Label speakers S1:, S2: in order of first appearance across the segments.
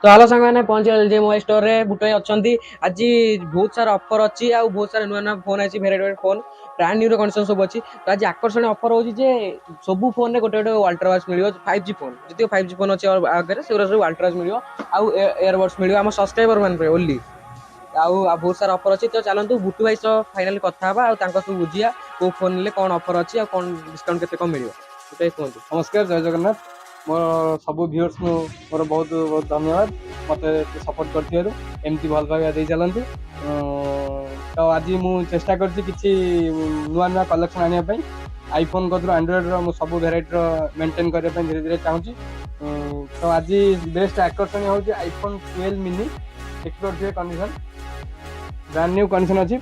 S1: तो हेलो सांग मैंने पहुंचे एलजी मोबाइल स्टोर रे बुटे अच्छी आज बहुत सारा ऑफर अच्छी आ बहुत सारा नुआ नुआ फोन आई variety phone brand new condition सब अच्छी तो आज आकर्षण ऑफर होची जे सब फोन रे गोटे गोटे अल्ट्रावाच मिलियो 5G फोन जति 5G फोन अच्छी आगे से सब अल्ट्रावाच मिलियो आ एयरबड्स मिलियो हम सब्सक्राइबर मान पे ओनली आउ बहुत सारा ऑफर अच्छी तो चलतु बुटू भाई सह फाइनाली कथा हबा आ तांको सब बुझिया को फोन ले कोन ऑफर अच्छी आ कोन डिस्काउंट केते कम मिलियो बुटू भाई फोन।
S2: नमस्कार, जय जगन्नाथ। मोर सब व्यूअर्स मोर बहुत बहुत धन्यवाद मत सपोर्ट करमती भल भाव दे चलती। तो आज मुझे चेष्टा करछि नुआ नुआ कलेक्शन आने आईफोन कदर आंड्रॉइड रो सब भेराइटी मेंटेन करने धीरे धीरे चाहूँगी। तो आज बेस्ट आकर्षण हूँ आईफोन 12 मिनी देखिए कंडीशन ब्रांड न्यू कंडीशन अच्छी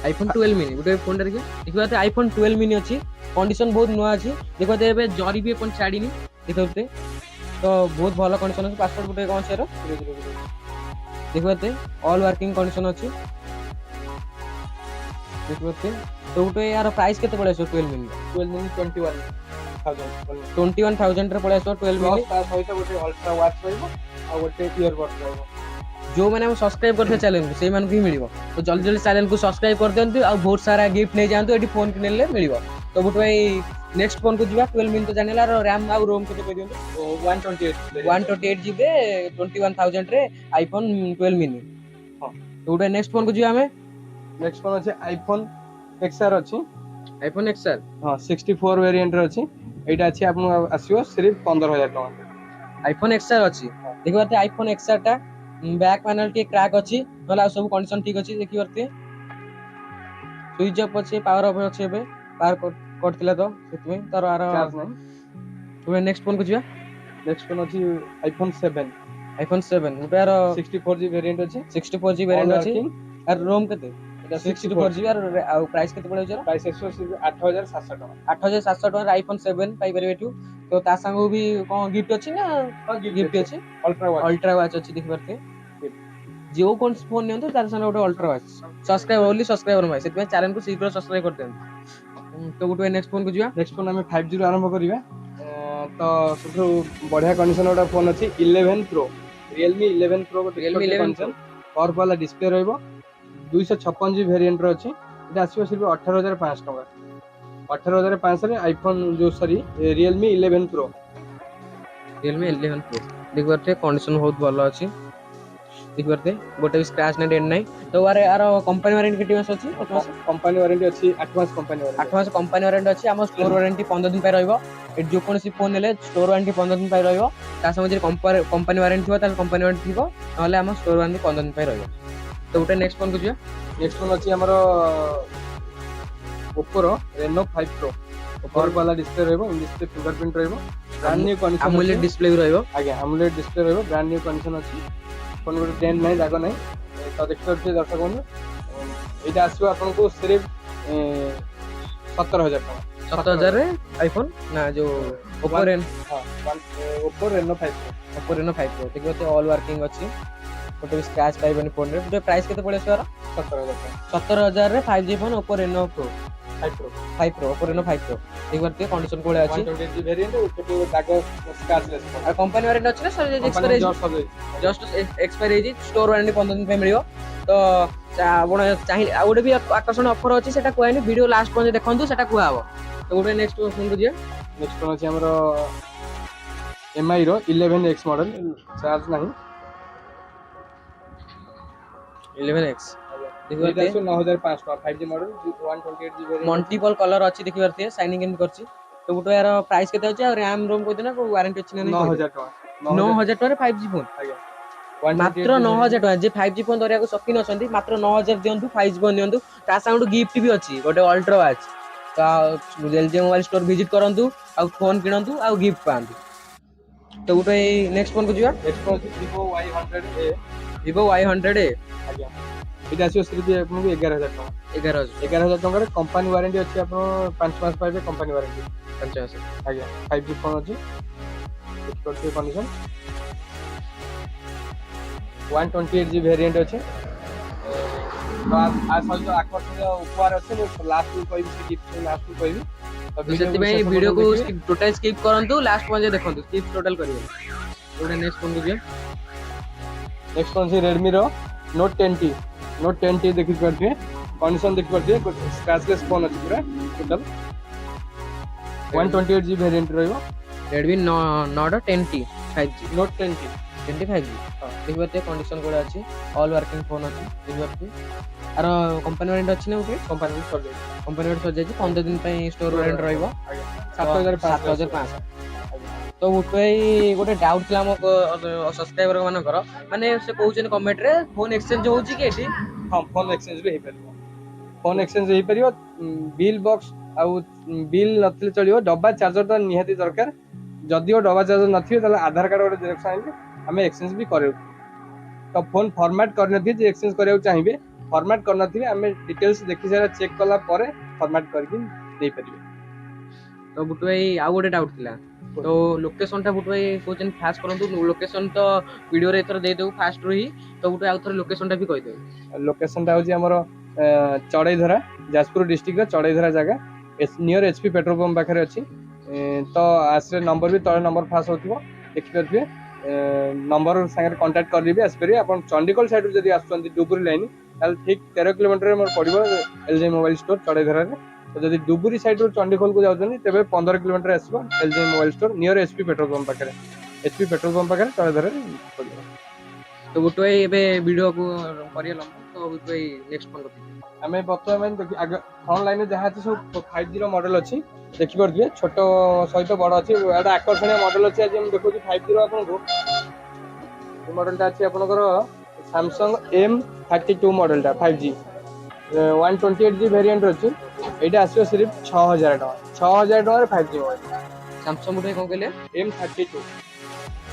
S1: आईफोन 12 मिनी गोटे फोन देखिए आईफोन 12 मिनी अच्छी कंडीशन बहुत नुआ अच्छी देखते ए जरी भी अपन छाड़ीनी देखते तो बहुत भल कंडीशन अच्छी पासपोर्ट गोटे कौन से देखते ऑल वर्किंग कंडीशन अच्छी देखते तो गोटे यार प्राइस केते पड़े 12 मिनी 21,000 रे पड़े 12 मिनी
S2: सहित गोटे अल्ट्रा वॉच रहइबो आ गोटे ईयरबड्स रहइबो।
S1: जो मैंने सब्सक्राइब करते चैनल से मान भी मिल तो जल्दी जल्दी चैनल को सब्सक्राइब कर दिंतु आ बहुत सारा गिफ्ट नहीं जातु ये फोन किनले मिल तो बुट भाई नेक्स्ट फोन को जीवा 12 मिनी तो जानिला रैम आ रोम केते दियंतु 128 जीबी 21,000 रे आईफोन 12 मिनी। हां तो उडे नेक्स्ट फोन को जीवा हमें
S2: नेक्स्ट फोन अछि आईफोन XR अछि
S1: आईफोन XR
S2: हां 64 वेरिएंट रे अछि एटा अछि आपन आसीओ सिर्फ 15,000 टका
S1: आईफोन XR अछि देखिबाते आईफोन XR टा बैक पैनल के क्रैक अछि नला सब कंडीशन ठीक अछि देखिबाते स्विच ऑफ अछि पावर ऑफ अछि बे पावर कटतिला तो सेतमे तार आर
S2: चार्ज नै
S1: तो नेक्स्ट फोन को जीवा
S2: नेक्स्ट फोन अछि आईफोन 7
S1: उटार
S2: 64GB वेरिएंट अछि
S1: 64GB वेरिएंट अछि आर रोम केते एटा 64GB आर प्राइस केते पड़े जरा
S2: प्राइस अछि 8,700 टका
S1: 8,700 टका आईफोन 7 पाई परबे एठू तो ता संग भी कोन गिफ्ट अछि ना गिफ्ट अछि अल्ट्रा वॉच अछि देखबरते जो कोन फोन नियंतो तार संग गोटे अल्ट्रा वॉच सब्सक्राइबर भाई सेतमे चैनल को शीघ्र सब्सक्राइब कर देन तो गोटे नेक्स्ट फोन को जीवा
S2: नेक्स्ट फोन हमें 5G रो आरंभ करिवा। तो सबसे बढ़िया कंडीशन वाला फोन अछि 11 प्रो Realme 11 प्रो को
S1: Realme 11
S2: कंडीशन और वाला डिस्प्ले रहइबो 256GB वेरिएंट रो अछि एटा आसीबो सिर्फ 18,500 टका 18,500 रे आईफोन जो सॉरी Realme 11 प्रो
S1: देखबरते कंडीशन बहुत भलो अछि देखबरते गोटे स्क्रैच नै डेंट नै तो यार यार कंपनी वारंटी केते मास अछि
S2: कंपनी वारंटी अछि 8 मास
S1: कंपनी वारंटी अछि हम स्टोर वारंटी 15 दिन पे रहइबो ए जो कोनसी फोन लेले स्टोर वारंटी 15 दिन पे रहइबो ता संग जे कंपनी वारंटी हो ता कंपनी वारंटी थिबो नले हम स्टोर वारंटी 15 दिन पे रहइबो तो गोटे नेक्स्ट फोन को जिया
S2: नेक्स्ट फोन अछि हमरो Oppo रो Reno 5 Pro ऊपर वाला डिस्प्ले रहइबो डिस्प्ले फिंगरप्रिंट रहइबो brand new condition
S1: AMOLED display भी रहइबो
S2: आगे AMOLEड डिस्प्ले रहइबो ब्रांड न्यू कंडीशन अछि फोन को डेंट नै जागो नै तो देखियो दर्शक बंधु एटा आसीबो आपन को सिर्फ 17,000 टका
S1: 17,000 रे आईफोन ना जो Oppo Reno 5 Pro देखते ऑल वर्किंग अच्छी गोटे स्क्रैच पाइबनी फोन रे गोटे प्राइस केते पड़े सर 17,000 रे 5G phone Oppo Reno 5 Pro Oppo Reno 5 Pro देखते कंडीशन कोले अछि
S2: 128GB वेरिएंट ऊपर दागो स्क्रैचलेस
S1: और कंपनी वारंटी अछि ना सर जे एक्सपायर जस्ट एक्सपायर हे स्टोर वारंटी 15 दिन पे मिलियो तो आपण चाहि आ गोटे भी आकर्षण ऑफर अछि सेटा कोइनी वीडियो लास्ट पॉइंट देखंतु सेटा कुआ हबो तो गोटे नेक्स्ट फोन को जे
S2: नेक्स्ट फोन अछि हमरो MI रो 11X मॉडल चार्ज नहीं
S1: 11X
S2: देखिए 9,500 5G model 128GB variant
S1: multiple colour अछि देखि परते शाइनिंग इन करछि तो गोटे यार प्राइस केते अछि और रैम रोम कोइ देना को वारंटी अछि ना
S2: 9,000 टका
S1: 9,000 टका रे 5G फोन
S2: आज्ञा
S1: मात्र 9,000 टका जे 5G फोन दरिया को शौकीन अछंती मात्र 9,000 दियंतु 5G फोन दियंतु ता साउंड गिफ्ट भी अछि गोटे अल्ट्रा वॉच तो एलजी मोबाइल स्टोर विजिट करंतु आ फोन किनंतु आ गिफ्ट पांतु तो गोटे नेक्स्ट फोन को जिवा
S2: नेक्स्ट फोन
S1: Vivo Y100A
S2: आज्ञा एटा आसी सिर्फ आपन को 11,000 टका 11,000 टका रे कंपनी वारंटी अछि आपन 5 मास पाइबे कंपनी वारंटी
S1: 5 मास
S2: आज्ञा 5G फोन अछि करते कंडीशन 128GB वेरिएंट अछि आज सहित आकर्षण उपहार अछि लास्ट को कहबी गिफ्ट लास्ट को कहबी
S1: तो वीडियो को टोटल स्किप करंतु लास्ट पॉइंट देखंतु स्किप टोटल करियो ଗୋଟେ ନେକ୍ସଟ ଫୋନ ଯିବା।
S2: नेक्स्ट फोन से Redmi रो Note 10T Note 10T देखि पारथिए कंडीशन देखि पारथिए स्क्रैचलेस फोन अछि पूरा टोटल 128GB वेरिएंट रहइबो
S1: Redmi Note 10T 5G
S2: Note 10T
S1: 10T 5G देखि पारथिए कंडीशन कोड अछि ऑल वर्किंग फोन अछि देखि पारथिए आरो कंपनी वारंटी अछि ना okay
S2: company sir
S1: company warranty sir जाई 15 दिन पई स्टोर वारंटी रहइबो 7500 तो उठै गोटे डाउट थिला मो सब्सक्राइबर मानकर माने से कहउछन कमेंट रे फोन एक्सचेंज होउची कि एठी
S2: हां फोन एक्सचेंज भी हे परिबो फोन एक्सचेंज हे परिबो बिल बॉक्स आउ बिल नथले चलियो डब्बा चार्जर तो निहाती दरकार जदिओ डब्बा चार्जर नथियो तले आधार कार्ड गोटे जेरक्स आइले हमें एक्सचेंज भी करेउ तो फोन फॉर्मेट करने थी जे एक्सचेंज करियो चाहिबे फॉर्मेट करना थी हमें डिटेल्स देखि सारा चेक कला परे फॉर्मेट करके दे परिबे
S1: तो बुटु भाई आउ गोटे डाउट थिला तो लोकेशन टा बुटु भाई कोचन फास्ट करंतु लोकेशन तो वीडियो रे एथर दे देउ फास्ट रही तो बुटु आउ थर लोकेशन टा भी कहि देउ
S2: लोकेशन टा होजी हमरो चढ़ईधरा जाजपुर डिस्ट्रिक्ट रो चढ़ईधरा जगह नियर एचपी पेट्रोल पंप पाखरे अछि तो आसरे नंबर भी तळे नंबर फास्ट होथिबो देखि परथिबे नंबर संगे कांटेक्ट कर दिबे आसपरि अपन चंडीखोल साइड जदी आछंती डुबुरी लाइन ताल ठीक 13 किलोमीटर मोर पड़िबो एलजी मोबाइल स्टोर चढ़ईधरा रे तो जदी डुबुरी साइड रो चंडीखोल को जाउछनी तबे 15 किलोमीटर आसीबो LG mobile store near HP petrol pump पाखरे एचपी पेट्रोल पंप पाखरे चढ़ईधरा पड़िबो
S1: तो बुटु भाई एबे वीडियो को करियलम तो बुटु भाई नेक्स्ट फोन रखि
S2: आमे बर्तमान देखि आगे फ्रंट लाइन में जहाँ सब 5G रो मॉडल अछि देखि परदिए छोट सहित बड़ अछि एटा आकर्षणीय मॉडल अछि आज हम देखु 5G रो आपन को मॉडल टा अछि आपन को Samsung M32 मॉडल टा 5G 128GB वेरिएंट अछि एटा आसीयो सिर्फ 6000 टका रे 5G मोबाइल
S1: Samsung बुटु कोन कहले
S2: M32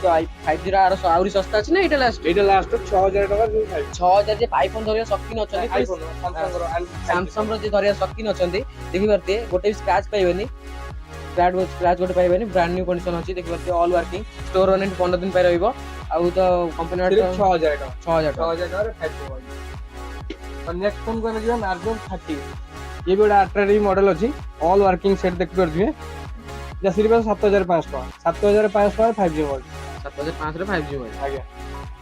S1: तो 5G रा आउरी सस्ता अछि ना एटा लास्ट
S2: 6000 टका रे
S1: 6000 जे आईफोन धरिया शक्ति न अछंती
S2: आईफोन
S1: Samsung रो जे धरिया शक्ति न अछंती देखि परते गोटे भी स्क्रैच पाइबेनी स्क्रैच गोटे पाइबेनी ब्रांड न्यू कंडीशन अछि देखि परते ऑल वर्किंग स्टोर वारंटी 15 दिन पय रहइबो आउ तो कंपनी वाला
S2: 6000 टका
S1: 6000
S2: रे 5G मोबाइल और नेक्स्ट फोन को हम जो Narzo 30 ये भी बड़ा अट्रैक्टिव मॉडल अछि ऑल वर्किंग सेट देखि परदिए जे सिर्फ 7500 टका 7500 टका 5G मोबाइल
S1: 7500 रे 5G मोबाइल
S2: आज्ञा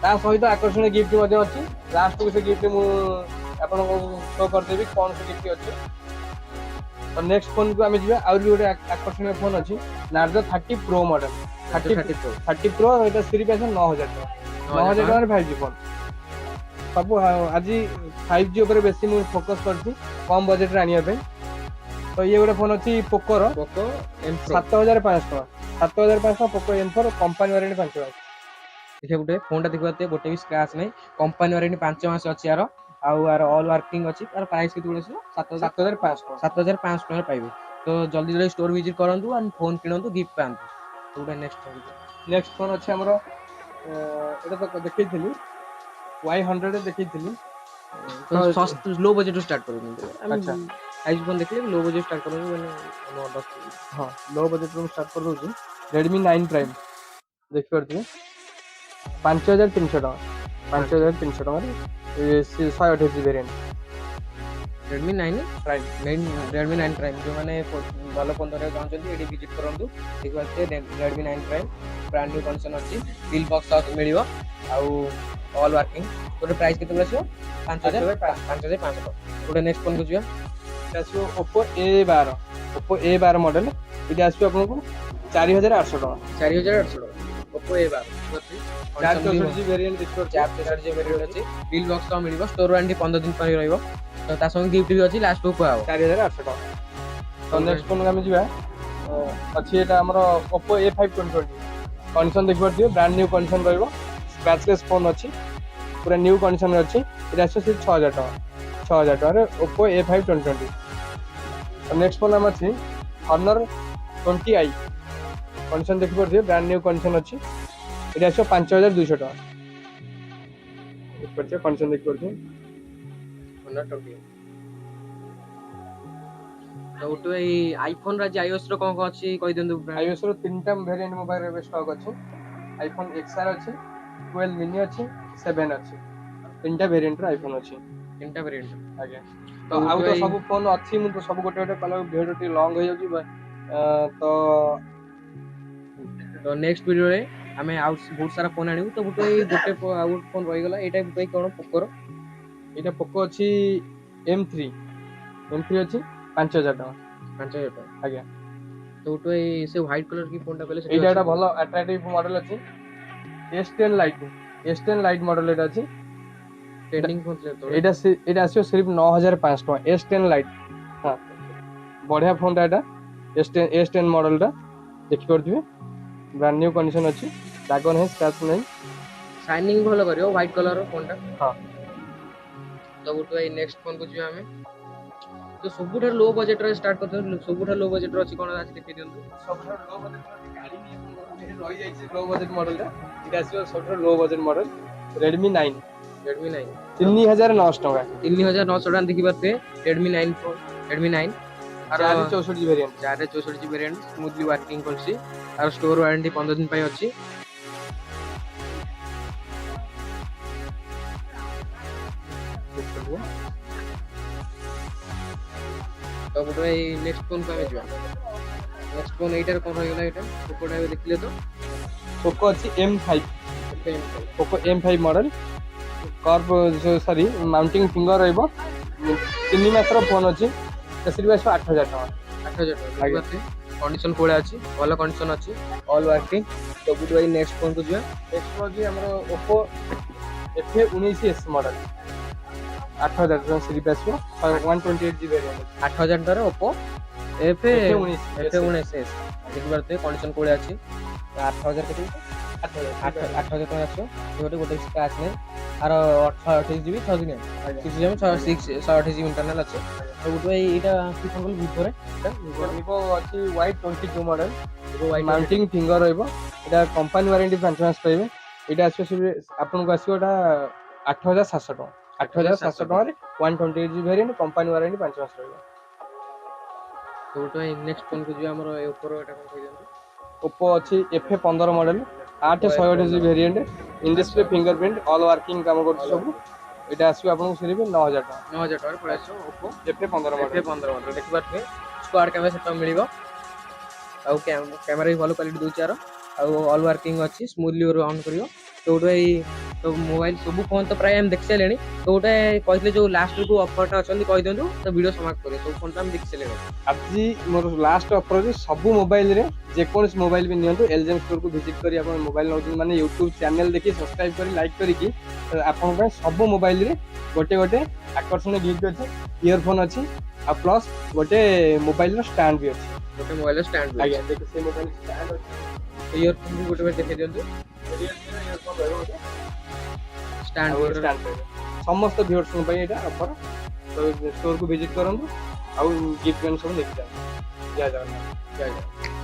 S2: ता सहित आकर्षणीय गिफ्ट मध्ये अछि लास्ट को से गिफ्ट मु आपन को शो कर देबी कोन से गिफ्ट अछि और नेक्स्ट फोन को हम जिबा और भी गोटे आकर्षणीय फोन अछि Narzo 30 Pro मॉडल 30 Pro एटा सिर्फ 9000 टका 9000 टका रे 5G फोन सब आज 5G ऊपर बेसी मु फोकस करछि कम बजट रे आनिया पे तो ये गोटे फोन अछि पोको रो
S1: पोको M4
S2: 7500 टका पोको M4 कंपनी वारंटी 5 मास
S1: देखिए गोटे फोन टा देखते गोटे भी स्क्रैच नहीं कंपनी वारंटी 5 मास अछि यार आउ यार ऑल वर्किंग अछि तार प्राइस केते बोले 7500 टका पाइबे तो जल्दी जल्दी स्टोर विजिट करंतु एंड फोन किनंतु गिफ्ट पांतु तो गोटे
S2: नेक्स्ट फोन अछि हमरो एटा तो देखैथिली Y100 देखैथिली
S1: तो सस्त लो बजट स्टार्ट करू
S2: अच्छा
S1: आइज फोन देखले लो बजट स्टार्ट करू माने 10
S2: हां लो बजट रो स्टार्ट कर दउछु Redmi 9 Prime देख परथिए 5300 टका 5300 टका रे 128GB variant
S1: Redmi 9 Redmi 9 Prime जो माने भलो फोन धरे चाहछंती एडी विजिट करंतु एक बार Redmi 9 Prime brand new condition अछि बिल बॉक्स मिलिबो आउ ऑल वर्किंग तो प्राइस केते बसियो 5500 गोटे नेक्स्ट फोन को जिया
S2: आसियो Oppo A12 मॉडल इटा आसियो आपन को 4800 टका
S1: 4800 टका Oppo A12
S2: 464GB वेरिएंट देखो
S1: 464GB वेरिएंट अछि बिल बॉक्स तो मिलिबो स्टोर वारंटी 15 दिन पर रहइबो तो ता संग गिफ्ट भी अछि लास्ट को आउ
S2: 4800 टका तो नेक्स्ट फोन हम जिबा अछि एटा हमरो Oppo A5 2020 कंडीशन देख परथियो ब्रांड न्यू कंडीशन रहइबो स्क्रैचलेस फोन अछि पूरा न्यू कंडीशन अछि इटा सिर्फ 6000 टका रे Oppo A5 2020 और नेक्स्ट फोन हम अछि Honor 20i कंडीशन देख परथियो ब्रांड न्यू कंडीशन अछि इटा 5200 टका देख परथियो कंडीशन देख परथियो
S1: Honor 20 तो तो ए आईफोन रा iOS रो कोन अछि कहि देंदु
S2: iOS रो तीनटा वेरिएंट मोबाइल रे स्टॉक अछि iPhone XR अछि 12 मिनी अछि 7 अछि तीनटा वेरिएंट रो आईफोन अछि
S1: तीनटा वेरिएंट
S2: आज्ञा तो आउ तो सब फोन अछि मु तो सब गोटे गोटे कलर वीडियो टी लॉन्ग हो जाउची तो
S1: नेक्स्ट वीडियो रे ଆମେ ଆଉ ବହୁତ ସାରା ଫୋନ ଆଣିବୁ ତ ବୁଟୁ ଭାଇ ଗୋଟେ ଆଉ ଫୋନ ରହିଗଲା ଏଇଟା ବୁଟୁ ଭାଇ କଣ ପୋକର
S2: ଏଇଟା ପୋକୋ ଅଛି M3 ଅଛି 5,000 ଟଙ୍କା।
S1: 5,000 ଟଙ୍କା।
S2: ଆଜ୍ଞା
S1: ତ ବୁଟୁ ଭାଇ ସେ ହ୍ୱାଇଟ୍ କଲର କି ଫୋନଟା କହିଲେ ସେଠି
S2: ଏଇଟା
S1: ଅଛି
S2: ଗୋଟେ ଭଲ ଆଟ୍ରାକ୍ଟିଭ ମଡେଲ ଅଛି S10 ଲାଇଟ୍ ମଡେଲ ଏଇଟା ଅଛି।
S1: ଟ୍ରେଣ୍ଡିଂ ଫୋନ ଥିଲା ତଳେ।
S2: ଏଇଟା ଆସିବ ସିର୍ଫ 9,500 ଟଙ୍କା S10 ଲାଇଟ୍। ହଁ ବଢିଆ ଫୋନଟା ଏଇଟା S10 ମଡେଲଟା ଦେଖିପାରୁଥିବେ ବ୍ରାଣ୍ଡ ନ୍ୟୁ କଣ୍ଡିସନ ଅଛି ଦାଗ ନାହିଁ ସ୍କ୍ରାଚ ନାହିଁ।
S1: ସାଇନିଂ ଭଲ କରିବ ହ୍ୱାଇଟ୍ କଲର ଫୋନଟା।
S2: ହଁ
S1: ତ ବୁଟୁ ଭାଇ ନେକ୍ସଟ ଫୋନକୁ ଯିବା ଆମେ। ତ ସବୁଠାରୁ ଲୋ ବଜେଟରେ ଷ୍ଟାର୍ଟ କରିଦିଅନ୍ତୁ ସବୁଠାରୁ ଲୋ ବଜେଟରେ ଅଛି କଣ ଆଜି ଦେଖେଇ ଦିଅନ୍ତୁ।
S2: ସବୁଠାରୁ ଲୋ ବଜେଟ ଗାଡି ରହିଯାଇଛି ଲୋ ବଜେଟ ମଡେଲଟା ଏଇଟା ଆସିବ ସବୁଠାରୁ ଲୋ ବଜେଟ ମଡେଲ Redmi 9
S1: Redmi 9
S2: 3,900 ଟଙ୍କା
S1: 3,900 ଟଙ୍କା ଦେଖିପାରୁଥିବେ Redmi 9 ଫୋନ Redmi 9 ଆର
S2: 464 variant
S1: 464 GB variant smoothly working କରୁଛି। ଆର ଷ୍ଟୋର ୱାରେଣ୍ଟି 15 ଦିନ ପାଇଁ ଅଛି। ତ ବୁଟୁ ଭାଇ ନେକ୍ସଟ ଫୋନକୁ ଆମେ ଯିବା। ନେକ୍ସଟ ଫୋନ ଏଇଟାର କଣ ରହିଗଲା ଏଇଟା ପୋକୋଟା ଏବେ ଦେଖିଲେ ତ
S2: ପୋକୋ ଅଛି M5
S1: okay
S2: Poco M5 model curve sorry mounting finger ରହିବ 3 ମାସର ଫୋନ ଅଛି ଏସିରି ଆସିବ 8,000 ଟଙ୍କା
S1: 8,000 ଟଙ୍କା ଦେଖିପାରୁଥିବେ କଣ୍ଡିସନ କୋଉଟା ଅଛି ଭଲ କଣ୍ଡିସନ ଅଛି ଅଲ୍ ୱାର୍କିଂ। ତ ବୁଟୁ ଭାଇ ନେକ୍ସଟ ଫୋନକୁ ଯିବା।
S2: ନେକ୍ସଟ ଅଛି ଆମର Oppo F19s ମଡେଲ 8,000 ଟଙ୍କା ସିରିପ ଆସିବ 128 GB ଭେରିଏଣ୍ଟ
S1: 8,000 ଟଙ୍କାରେ Oppo
S2: F19
S1: F19s ଦେଖିପାରୁଥିବେ କଣ୍ଡିସନ କୋଉଟା ଅଛି 8,000 କେତେ 8,000 ଟଙ୍କା ଆସିବ ଗୋଟେ ଗୋଟେ ସ୍କ୍ରାଚ ନାହିଁ। ଆର 128 GB 6 ଦିନ 628 GB ଇଣ୍ଟରନାଲ ଅଛି। ତ ବୁଟୁ ଭାଇ ଏଇଟା କି ଫୋନ କହିଲେ ଭିଭୋରେ
S2: ଭିଭୋ ଅଛି Y22 ମଡେଲ ମାଉଣ୍ଟିଂ ଫିଙ୍ଗର ରହିବ ଏଇଟା କମ୍ପାନୀ ୱାରେଣ୍ଟି 5 ମାସ ପାଇବେ। ଏଇଟା ଆସିବ ଆପଣଙ୍କୁ ଆସିବ ଏଇଟା 8,700 ଟଙ୍କା 8,700 ଟଙ୍କାରେ 128 GB ଭେରିଏଣ୍ଟ କମ୍ପାନୀ ୱାରେଣ୍ଟି 5 ମାସ ରହିବ।
S1: ତ ବୁଟୁ ଭାଇ ନେକ୍ସଟ ଫୋନକୁ ଯିବା ଆମର Oppoର ଏଟା କଣ କହିଦିଅନ୍ତୁ।
S2: Oppo ଅଛି F15 model 8/128 GB variant in display fingerprint all working କାମ କରୁଛି ସବୁ। ଏଇଟା ଆସିବ ଆପଣଙ୍କୁ ସିରିପ 9,000 ଟଙ୍କା
S1: 9,000 ଟଙ୍କାରେ ପଳେଇ ଆସିବ Oppo
S2: F15 ମଡେଲ
S1: F15 ଦେଖିପାରୁଥିବେ ସ୍କ୍ୱାଡ କ୍ୟାମେରା ସେଟଅପ୍ ମିଳିବ ଆଉ କ୍ୟାମେରା ବି ଭଲ କ୍ୱାଲିଟି ଦଉଛି ଆର ଆଉ ଅଲ୍ ୱାର୍କିଂ ଅଛି ସ୍ମୁଥଲି ଅନ୍ କରିବ। ତ ବୁଟୁ ଭାଇ ତ ମୋବାଇଲ ସବୁ ଫୋନ ତ ପ୍ରାୟ ଆମେ ଦେଖି ସାରିଲେଣି। ତ ଗୋଟେ କହିଥିଲେ ଯୋଉ ଲାଷ୍ଟକୁ ଅଫରଟା ଅଛନ୍ତି କହିଦିଅନ୍ତୁ ତ ଭିଡ଼ିଓ ସମାପ୍ତ କରିବେ ସବୁ ଫୋନ ତ ଆମେ ଦେଖି ସାରିଲେଣି।
S2: ଆଜି ମୋର ଲାଷ୍ଟ ଅଫର ଅଛି ସବୁ ମୋବାଇଲରେ ଯେକୌଣସି ମୋବାଇଲ ବି ନିଅନ୍ତୁ ଏଲଜିଏମ୍ ଷ୍ଟୋରକୁ ଭିଜିଟ୍ କରି ଆପଣ ମୋବାଇଲ ନେଉଛନ୍ତି ମାନେ ୟୁଟ୍ୟୁବ ଚ୍ୟାନେଲ ଦେଖି ସବସ୍କ୍ରାଇବ କରି ଲାଇକ୍ କରିକି ଆପଣଙ୍କ ପାଇଁ ସବୁ ମୋବାଇଲରେ ଗୋଟେ ଗୋଟେ ଆକର୍ଷଣୀୟ ଗିଫ୍ଟ ଅଛି ଇୟରଫୋନ୍ ଅଛି ଆଉ ପ୍ଲସ୍ ଗୋଟେ ମୋବାଇଲର ଷ୍ଟାଣ୍ଡ ବି ଅଛି।
S1: ଗୋଟେ ମୋବାଇଲର ଷ୍ଟାଣ୍ଡ ବି
S2: ଆଜ୍ଞା ଦେଖ ସେ ମୋବାଇଲ ଷ୍ଟାଣ୍ଡ ଅଛି
S1: ଇୟରଫୋନ୍ ବି ଗୋଟେ ଦେଖେଇ ଦିଅନ୍ତୁ ଷ୍ଟାଣ୍ଡ
S2: ସମସ୍ତ ଭିଉଅର୍ସଙ୍କ ପାଇଁ ଏଇଟା ଅଫର ତ ଷ୍ଟୋରକୁ ଭିଜିଟ୍ କରନ୍ତୁ ଆଉ ଗିଫ୍ଟ ସବୁ ନେଇକି ଯାଆନ୍ତୁ। ଜୟ ଜଗନ୍ନାଥ।
S1: ଜୟ ଜଗନ୍ନାଥ।